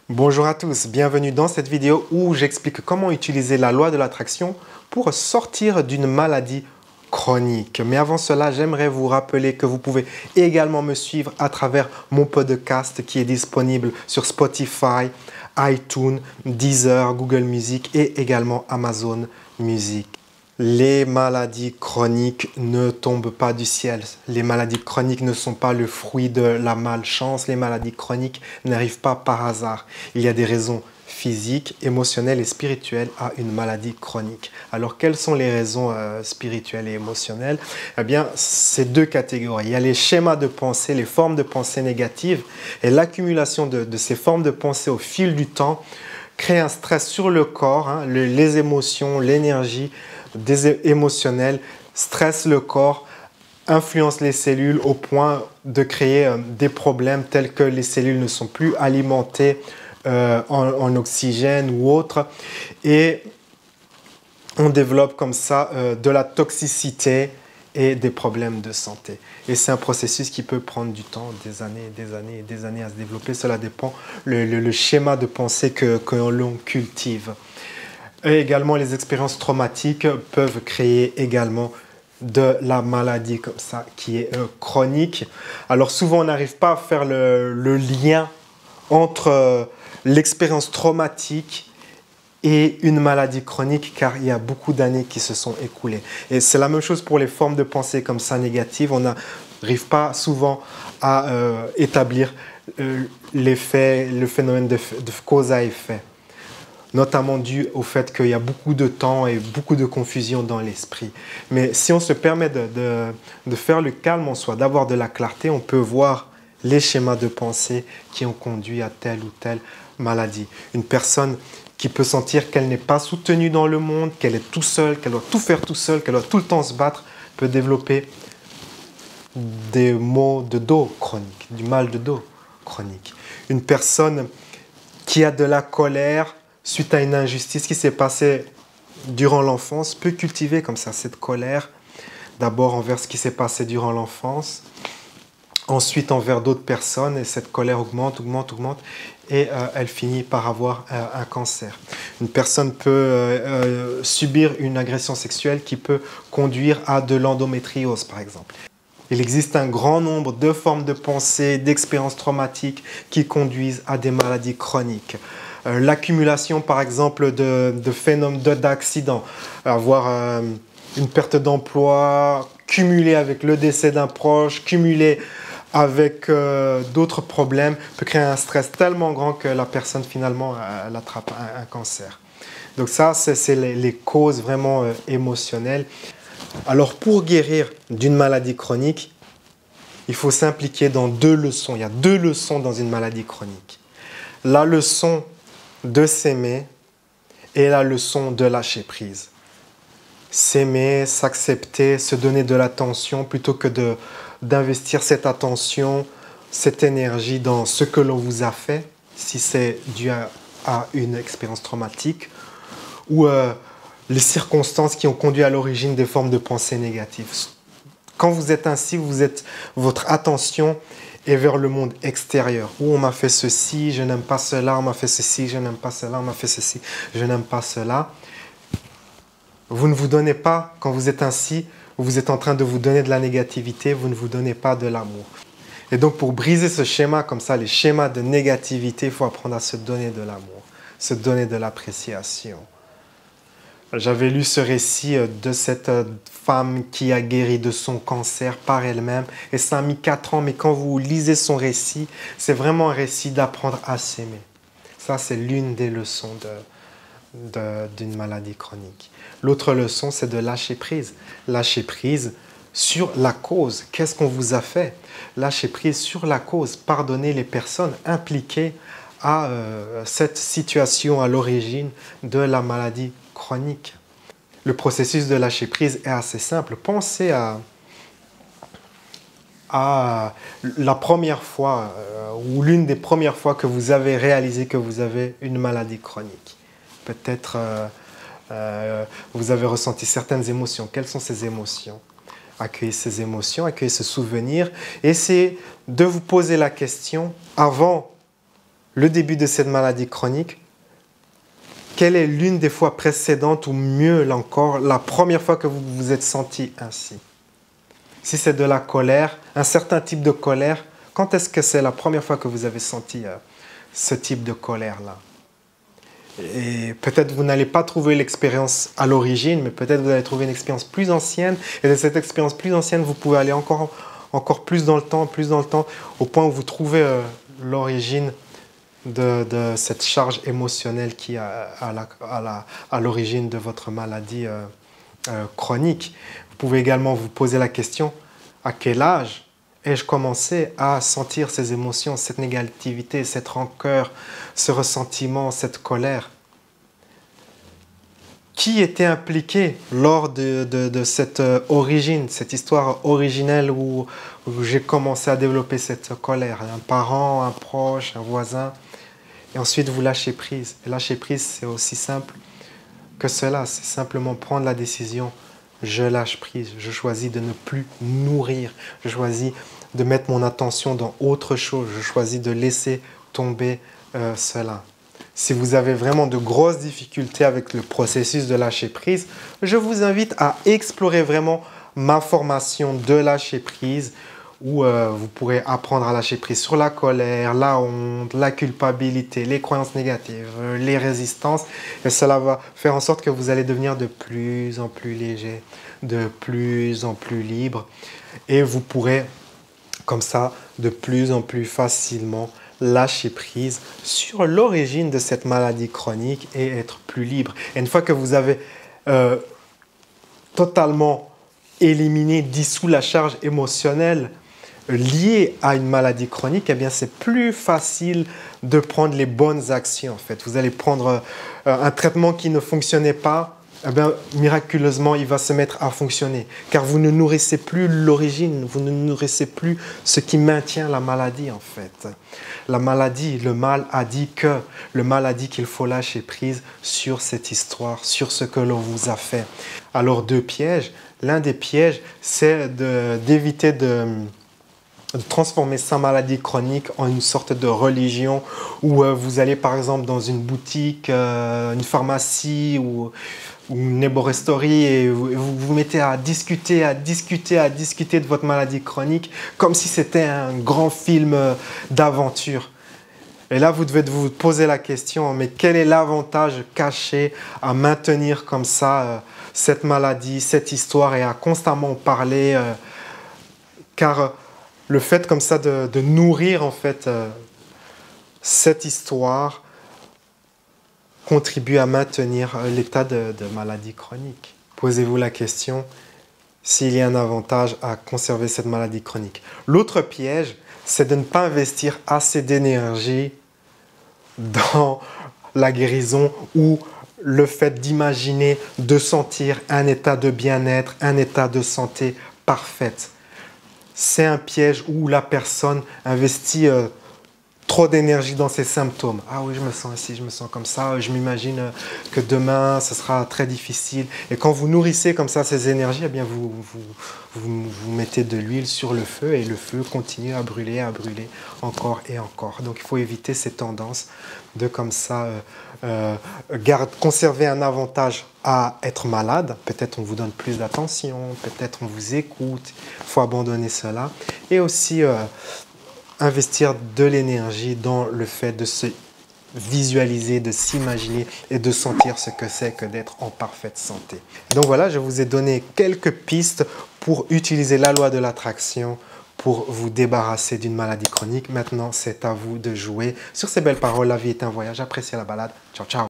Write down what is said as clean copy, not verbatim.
Bonjour à tous, bienvenue dans cette vidéo où j'explique comment utiliser la loi de l'attraction pour sortir d'une maladie chronique. Mais avant cela, j'aimerais vous rappeler que vous pouvez également me suivre à travers mon podcast qui est disponible sur Spotify, iTunes, Deezer, Google Music et également Amazon Music. Les maladies chroniques ne tombent pas du ciel. Les maladies chroniques ne sont pas le fruit de la malchance. Les maladies chroniques n'arrivent pas par hasard. Il y a des raisons physiques, émotionnelles et spirituelles à une maladie chronique. Alors, quelles sont les raisons spirituelles et émotionnelles? Eh bien, c'est deux catégories. Il y a les schémas de pensée, les formes de pensée négatives et l'accumulation de ces formes de pensée au fil du temps crée un stress sur le corps, les émotions, l'énergie émotionnelle stresse le corps, influence les cellules au point de créer des problèmes tels que les cellules ne sont plus alimentées en oxygène ou autre. Et on développe comme ça de la toxicité et des problèmes de santé. Et c'est un processus qui peut prendre du temps, des années, des années et des années à se développer. Cela dépend le schéma de pensée que l'on cultive. Et également, les expériences traumatiques peuvent créer également de la maladie comme ça, qui est chronique. Alors souvent, on n'arrive pas à faire le lien entre l'expérience traumatique et une maladie chronique, car il y a beaucoup d'années qui se sont écoulées. Et c'est la même chose pour les formes de pensée comme ça négatives. On n'arrive pas souvent à établir le phénomène de cause à effet, notamment dû au fait qu'il y a beaucoup de temps et beaucoup de confusion dans l'esprit. Mais si on se permet de faire le calme en soi, d'avoir de la clarté, on peut voir les schémas de pensée qui ont conduit à telle ou telle maladie. Une personne qui peut sentir qu'elle n'est pas soutenue dans le monde, qu'elle est tout seule, qu'elle doit tout faire tout seule, qu'elle doit tout le temps se battre, peut développer des maux de dos chroniques, du mal de dos chronique. Une personne qui a de la colère suite à une injustice qui s'est passée durant l'enfance peut cultiver comme ça cette colère, d'abord envers ce qui s'est passé durant l'enfance, ensuite envers d'autres personnes, et cette colère augmente, augmente, augmente, et elle finit par avoir un cancer. Une personne peut subir une agression sexuelle qui peut conduire à de l'endométriose, par exemple. Il existe un grand nombre de formes de pensée, d'expériences traumatiques qui conduisent à des maladies chroniques. L'accumulation, par exemple, de phénomènes d'accidents, avoir une perte d'emploi, cumulée avec le décès d'un proche, cumulée avec d'autres problèmes, peut créer un stress tellement grand que la personne, finalement, elle attrape un cancer. Donc ça, c'est les causes vraiment émotionnelles. Alors, pour guérir d'une maladie chronique, il faut s'impliquer dans deux leçons. Il y a deux leçons dans une maladie chronique. La leçon de s'aimer et la leçon de lâcher prise. S'aimer, s'accepter, se donner de l'attention plutôt que d'investir cette attention, cette énergie dans ce que l'on vous a fait, si c'est dû à une expérience traumatique, ou les circonstances qui ont conduit à l'origine des formes de pensée négatives. Quand vous êtes ainsi, votre attention est vers le monde extérieur, où on m'a fait ceci, je n'aime pas cela, on m'a fait ceci, je n'aime pas cela, on m'a fait ceci, je n'aime pas cela. Vous ne vous donnez pas, quand vous êtes ainsi, vous êtes en train de vous donner de la négativité, vous ne vous donnez pas de l'amour. Et donc pour briser ce schéma comme ça, les schémas de négativité, il faut apprendre à se donner de l'amour, se donner de l'appréciation. J'avais lu ce récit de cette femme qui a guéri de son cancer par elle-même et ça a mis 4 ans, mais quand vous lisez son récit, c'est vraiment un récit d'apprendre à s'aimer. Ça, c'est l'une des leçons d'une maladie chronique. L'autre leçon, c'est de lâcher prise. Lâcher prise sur la cause. Qu'est-ce qu'on vous a fait? Lâcher prise sur la cause. Pardonner les personnes impliquées à cette situation à l'origine de la maladie chronique. Le processus de lâcher prise est assez simple. Pensez à la première fois ou l'une des premières fois que vous avez réalisé que vous avez une maladie chronique. Peut-être vous avez ressenti certaines émotions. Quelles sont ces émotions? Accueillez ces émotions, accueillez ce souvenir. Essayez de vous poser la question avant le début de cette maladie chronique, quelle est l'une des fois précédentes ou mieux encore, la première fois que vous vous êtes senti ainsi? Si c'est de la colère, un certain type de colère, quand est-ce que c'est la première fois que vous avez senti ce type de colère-là? Et peut-être vous n'allez pas trouver l'expérience à l'origine, mais peut-être vous allez trouver une expérience plus ancienne. Et de cette expérience plus ancienne, vous pouvez aller encore plus dans le temps, au point où vous trouvez l'origine de cette charge émotionnelle qui est à l'origine de votre maladie chronique. Vous pouvez également vous poser la question, à quel âge ai-je commencé à sentir ces émotions, cette négativité, cette rancœur, ce ressentiment, cette colère? Qui était impliqué lors de cette origine, cette histoire originelle où j'ai commencé à développer cette colère? Un parent, un proche, un voisin. Et ensuite, vous lâchez prise. Et lâcher prise, c'est aussi simple que cela. C'est simplement prendre la décision. Je lâche prise. Je choisis de ne plus nourrir. Je choisis de mettre mon attention dans autre chose. Je choisis de laisser tomber cela. Si vous avez vraiment de grosses difficultés avec le processus de lâcher prise, je vous invite à explorer vraiment ma formation de lâcher prise où vous pourrez apprendre à lâcher prise sur la colère, la honte, la culpabilité, les croyances négatives, les résistances. Et cela va faire en sorte que vous allez devenir de plus en plus léger, de plus en plus libre. Et vous pourrez, comme ça, de plus en plus facilement lâcher prise sur l'origine de cette maladie chronique et être plus libre. Et une fois que vous avez totalement éliminé, dissous la charge émotionnelle liée à une maladie chronique, eh bien c'est plus facile de prendre les bonnes actions en fait. Vous allez prendre un traitement qui ne fonctionnait pas, eh bien, miraculeusement, il va se mettre à fonctionner. Car vous ne nourrissez plus l'origine, vous ne nourrissez plus ce qui maintient la maladie en fait. La maladie, le mal a dit qu'il faut lâcher prise sur cette histoire, sur ce que l'on vous a fait. Alors deux pièges. L'un des pièges, c'est d'éviter de transformer sa maladie chronique en une sorte de religion où vous allez par exemple dans une boutique, une pharmacie ou une herboristerie et vous vous mettez à discuter de votre maladie chronique comme si c'était un grand film d'aventure. Et là, vous devez vous poser la question, mais quel est l'avantage caché à maintenir comme ça cette maladie, cette histoire et à constamment parler car le fait comme ça de nourrir en fait cette histoire contribue à maintenir l'état de maladie chronique. Posez-vous la question s'il y a un avantage à conserver cette maladie chronique. L'autre piège, c'est de ne pas investir assez d'énergie dans la guérison ou le fait d'imaginer, de sentir un état de bien-être, un état de santé parfaite. C'est un piège où la personne investit trop d'énergie dans ses symptômes. Ah oui, je me sens ainsi, je me sens comme ça, je m'imagine que demain, ce sera très difficile. Et quand vous nourrissez comme ça ces énergies, eh bien vous mettez de l'huile sur le feu et le feu continue à brûler encore et encore. Donc il faut éviter ces tendances de comme ça conserver un avantage à être malade. Peut-être on vous donne plus d'attention, peut-être on vous écoute. Il faut abandonner cela. Et aussi investir de l'énergie dans le fait de se visualiser, de s'imaginer et de sentir ce que c'est que d'être en parfaite santé. Donc voilà, je vous ai donné quelques pistes pour utiliser la loi de l'attraction pour vous débarrasser d'une maladie chronique. Maintenant, c'est à vous de jouer. Sur ces belles paroles, la vie est un voyage. Appréciez la balade. Ciao, ciao.